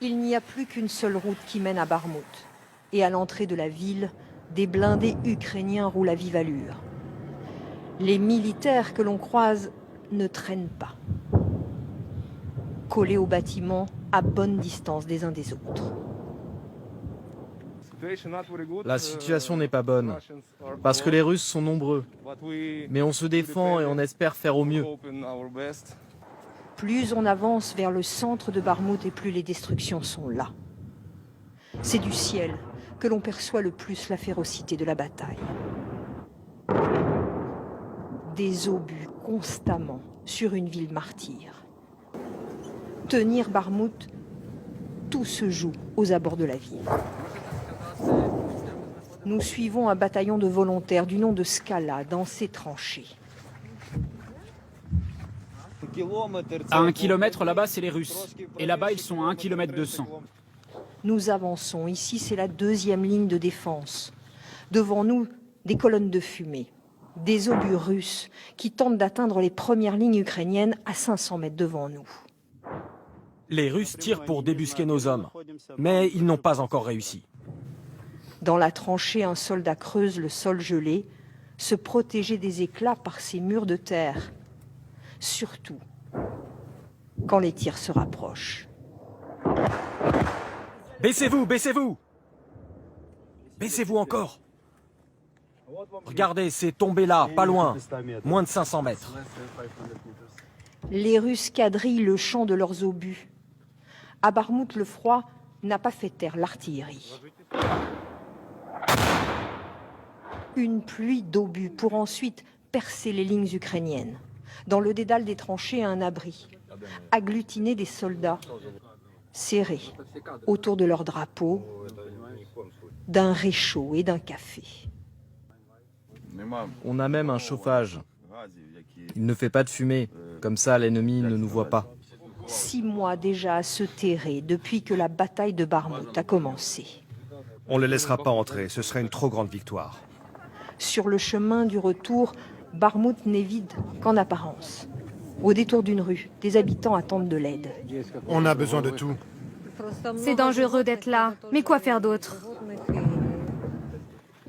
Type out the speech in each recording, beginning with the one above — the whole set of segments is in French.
Il n'y a plus qu'une seule route qui mène à Barmout. Et à l'entrée de la ville, des blindés ukrainiens roulent à vive allure. Les militaires que l'on croise ne traînent pas. Collés aux bâtiments à bonne distance des uns des autres. La situation n'est pas bonne, parce que les Russes sont nombreux. Mais on se défend et on espère faire au mieux. Plus on avance vers le centre de Barmout et plus les destructions sont là. C'est du ciel que l'on perçoit le plus la férocité de la bataille. Des obus constamment sur une ville martyre. Tenir Barmout, tout se joue aux abords de la ville. Nous suivons un bataillon de volontaires du nom de Skala dans ces tranchées. À 1 kilomètre, là-bas, c'est les Russes. Et là-bas, ils sont à 1 kilomètre 200. Nous avançons. Ici, c'est la deuxième ligne de défense. Devant nous, des colonnes de fumée. Des obus russes qui tentent d'atteindre les premières lignes ukrainiennes à 500 mètres devant nous. Les Russes tirent pour débusquer nos hommes, mais ils n'ont pas encore réussi. Dans la tranchée, un soldat creuse le sol gelé, se protéger des éclats par ses murs de terre. Surtout quand les tirs se rapprochent. Baissez-vous, baissez-vous! Baissez-vous encore! Regardez, c'est tombé là, pas loin, moins de 500 mètres. Les Russes quadrillent le champ de leurs obus. À Barmout, le froid n'a pas fait taire l'artillerie. Une pluie d'obus pour ensuite percer les lignes ukrainiennes. Dans le dédale des tranchées, un abri. Agglutiner des soldats, serrés autour de leur drapeau, d'un réchaud et d'un café. On a même un chauffage. Il ne fait pas de fumée, comme ça l'ennemi ne nous voit pas. 6 mois déjà à se terrer depuis que la bataille de Barmout a commencé. On ne les laissera pas entrer, ce serait une trop grande victoire. Sur le chemin du retour, Barmout n'est vide qu'en apparence. Au détour d'une rue, des habitants attendent de l'aide. On a besoin de tout. C'est dangereux d'être là, mais quoi faire d'autre?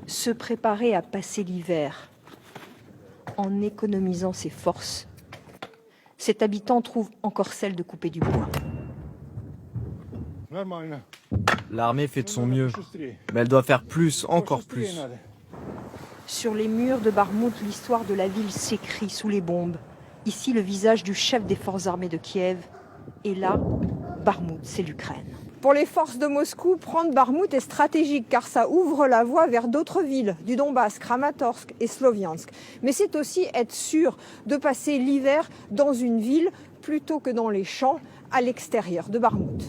Se préparer à passer l'hiver en économisant ses forces. Cet habitant trouve encore celle de couper du bois. L'armée fait de son mieux, mais elle doit faire plus, encore plus. Sur les murs de Barmout, l'histoire de la ville s'écrit sous les bombes. Ici, le visage du chef des forces armées de Kiev. Et là, Barmout, c'est l'Ukraine. Pour les forces de Moscou, prendre Barmout est stratégique car ça ouvre la voie vers d'autres villes du Donbass, Kramatorsk et Sloviansk. Mais c'est aussi être sûr de passer l'hiver dans une ville plutôt que dans les champs à l'extérieur de Barmout.